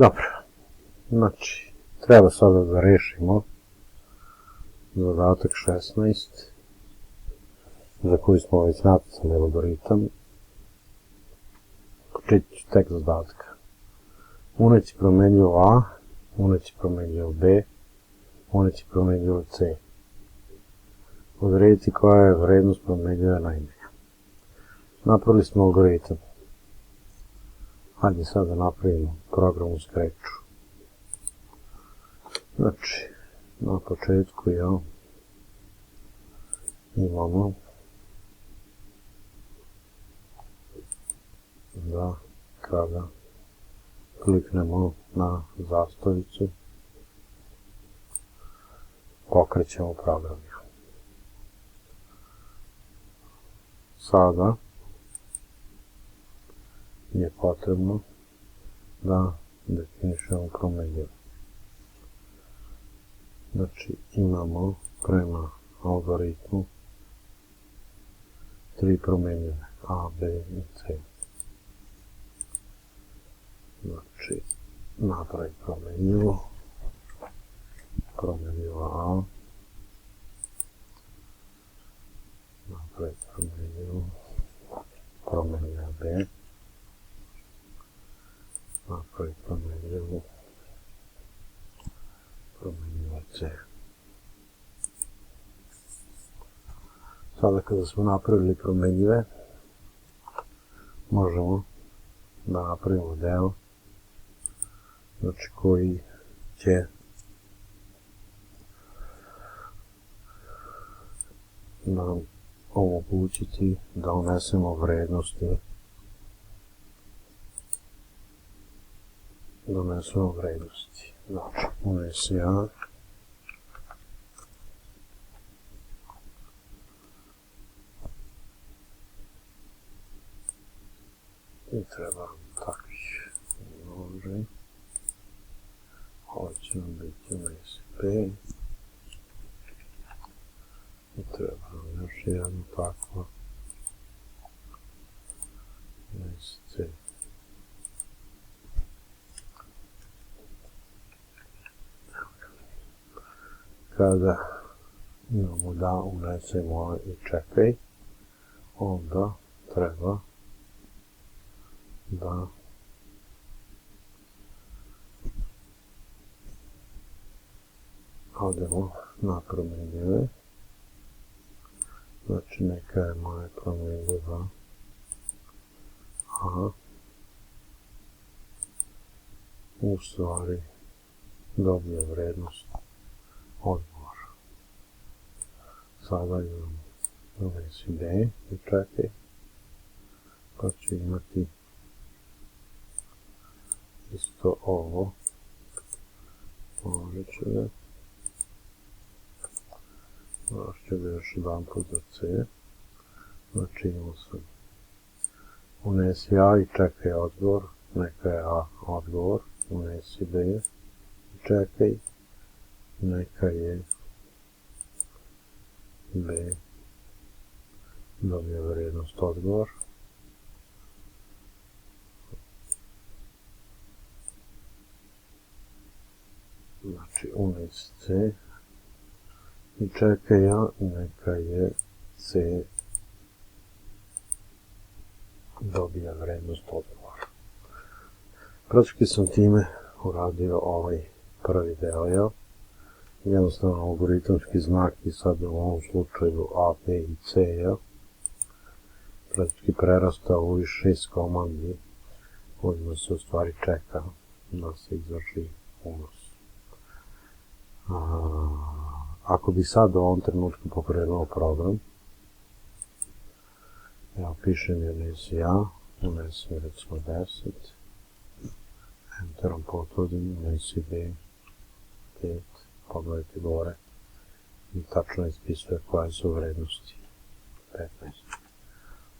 Dobro, znači, treba sada da rešimo zadatak 16, za koji smo već napisali algoritam. Početi ću tek zadatka. Uneći promenljivo A, uneći promenljivo B, uneći promenljivo C. Odrediti koja je vrednost promenljiva najmanja. Napravili smo algoritam. Hajde sad da napravimo program u Scratchu. Znači, na početku imamo da kada kliknemo na zastavicu pokrećemo program. Sada je potrebno da definišemo promenljive. Znači imamo prema algoritmu 3 promenljive A, B i C. Znači napravi promenljivo A, napravi promenljivo B, napravi promenljivo C. Sada kada smo napravili promenljive, možemo da napravimo deo, znači koji će nam omogućiti da unesemo vrednosti. Znači, unesi A, i treba takvih množi, ovo će nam biti unesi B, i treba nam još jedno takvo unesi C. Kada imamo da unesemo i čekaj, onda treba da odemo na promenljive. Znači neka je moja promenljiva A u stvari dobije vrednost odgovora. Sada imam unesi B i čekaj, pa ću imati isto ovo, možda ću ga još jedan put za C, znači imao sam unesi A i čekaj odgovor, neka je A odgovor, unesi B i čekaj, neka je B dobije vrednost odgovor. Znači unesi C i čekaj A, neka je C dobija vrednost odgovora. Praktički sam time uradio ovaj prvi deo, jednostavno algoritamski znak i sad u ovom slučaju A, B i C, praktički prerastao u 6 komandi kojima se u stvari čeka da se izvrši unos. Ako bi sad u ovom trenutku pokrenuo program, evo pišem unesi A, unesim recimo 10, enterom potvrdim, unesi B, 5, pogledajte gore i tačno ispisuje koje su vrednosti, 15.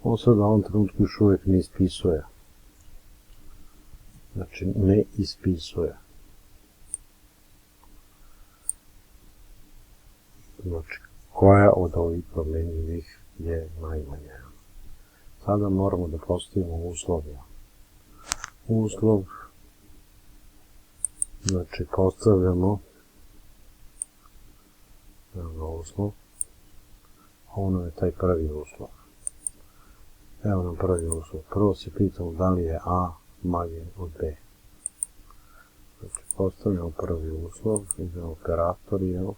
On sad u ovom trenutku još uvijek ne ispisuje, znači ne ispisuje. Znači, koja od ovih promenljivih je najmanja. Sada moramo da postavimo uslovlja. Uslov Znači, postavljamo uslov. Ovo nam je taj prvi uslov. Evo nam prvi uslov. Prvo se pitamo da li je A manje od B. Znači, postavljamo prvi uslov, idemo operator i evo.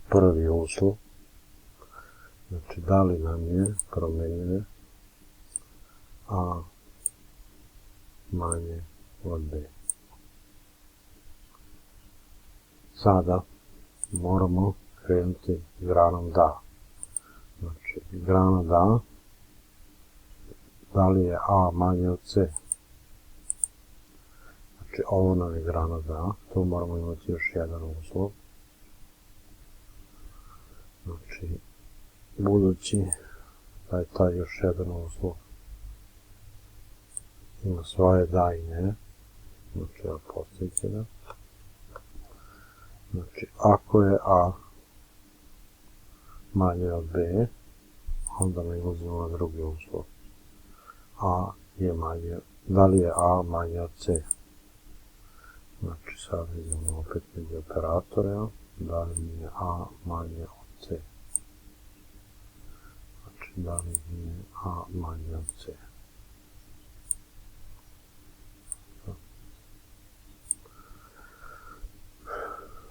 Prvi uslov. Znači, da li nam je promenljive A manje od B. Sada moramo krenuti granom da. Znači, grana da li je A manje od C. Znači, ovo nam je grana da, tu moramo imati još jedan uslov. Znači, budući da je taj još jedan uslov ima svoje da i ne, znači, evo postavite ga. Znači, ako je A manje od B, onda mi uzmemo na drugi uslov. Da li je A manje od C? Znači, sad idemo opet među operatora, da li je A manje od C? Znači, da li je A manje od C?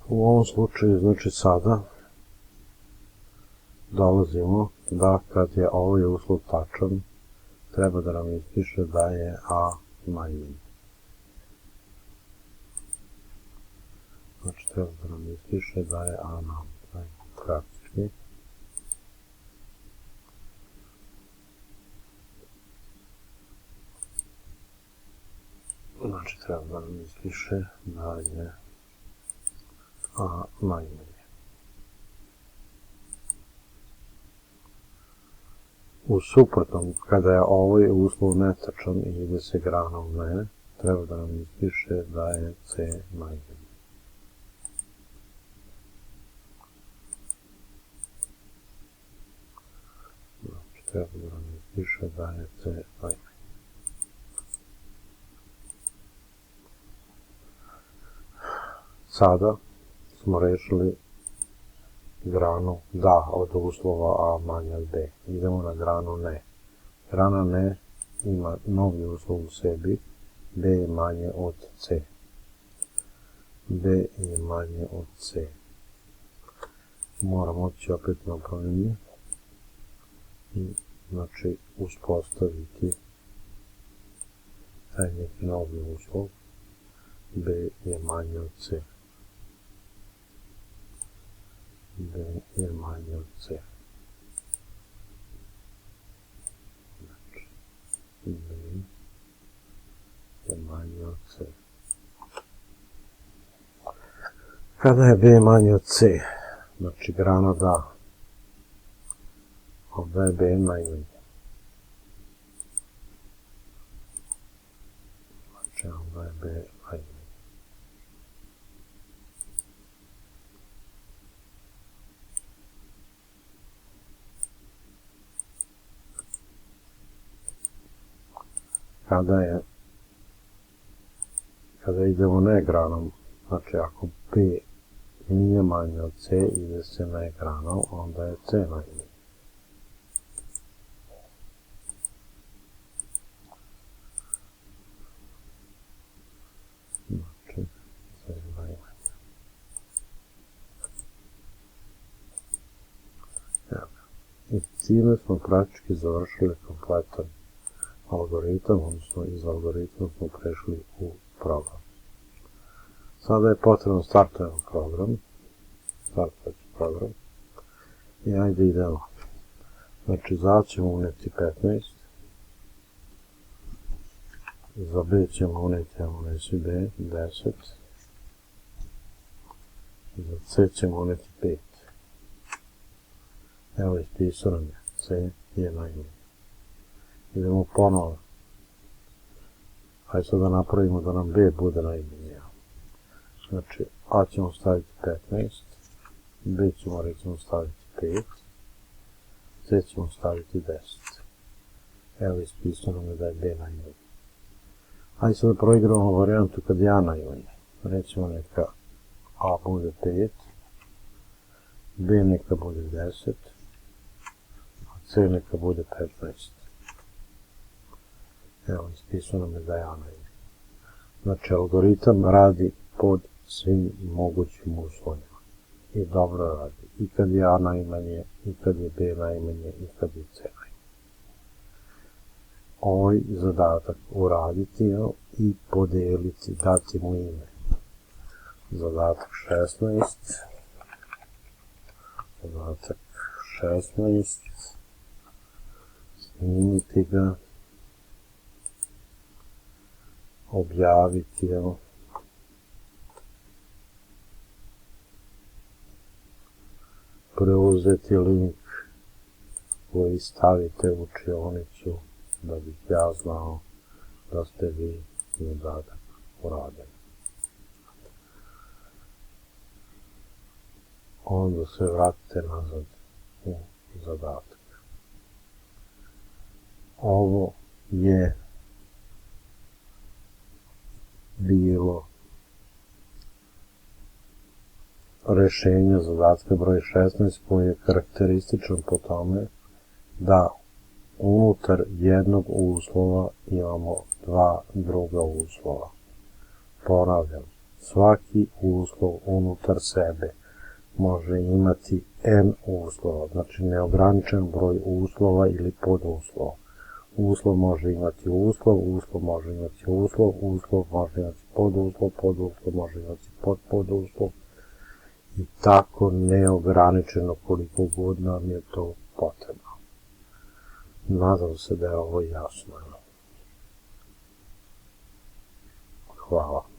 U ovom slučaju, znači sada, dolazimo da kad je ovaj uslov tačan, treba da nam ispiše da je A manje. Znači, treba da nam ispiše da je A manje. Praktički. Znači, treba da nam ispiše da je A manje. U suprotnom, kada je ovaj uslov netačan i ide se granom ne, treba da nam ispiše da je C manje. Znači, treba da nam ispiše da je C manje. Sada smo rešili granu da od uslova A manje od B. Idemo na granu ne. Grana ne ima novi uslov u sebi, B je manje od C. B je manje od C. Moramo oći opet na upravljanje i znači uspostaviti taj neki novi uslov. B je manje od C. B je manje od C. Znači, B je manje od C. Kada je B manje od C, znači grana da, ovdje je B najmanje. Znači, ovdje je B najmanje. Kada idemo ne granom, znači ako B nije manje od C, ide se ne granom, onda je C manje. Znači, C manje. I time smo praktički završili kompletan algoritam, odnosno iz algoritma smo prešli u program. Sada je potrebno startujemo program, i ajde idemo. Znači, za A ćemo uneti 15, za B ćemo uneti, B, 10, za C ćemo uneti 5. Evo, ispisao nam je, C je najmanje. Idemo ponovo. Hajde sad da napravimo da nam B bude najmanje. Znači, A ćemo staviti 15, B ćemo recimo staviti 5, C ćemo staviti 10. Evo, ispisao nam je da je B najmanje. Hajde sad da proigramo varijantu kad je A najmanje. Recimo neka A bude 5, B neka bude 10, a C neka bude 15. Evo, ispisao nam je da je A najmanje. Znači, algoritam radi pod svim mogućim uslovima. I dobro radi. I kad je A najmanje, i kad je B najmanje, i kad je C najmanje. Ovaj zadatak uraditi i podeliti, dati mu ime. Zadatak 16. Zadatak 16. Snimiti ga. Objaviti, preuzeti link koji stavite u učionicu da bih ja znao da ste vi zadatak uradili. Onda se vratite nazad u zadatak. Ovo je bilo rešenje zadatka broj 16 koji je karakterističan po tome da unutar jednog uslova imamo dva druga uslova. Ponavljam, svaki uslov unutar sebe može imati n uslova, znači neograničen broj uslova ili poduslova. Uslov može imati uslov, uslov može imati uslov, uslov može imati poduslov, poduslov može imati podpoduslov i tako neograničeno koliko god nam je to potrebno. Nadam se da je ovo jasno. Hvala.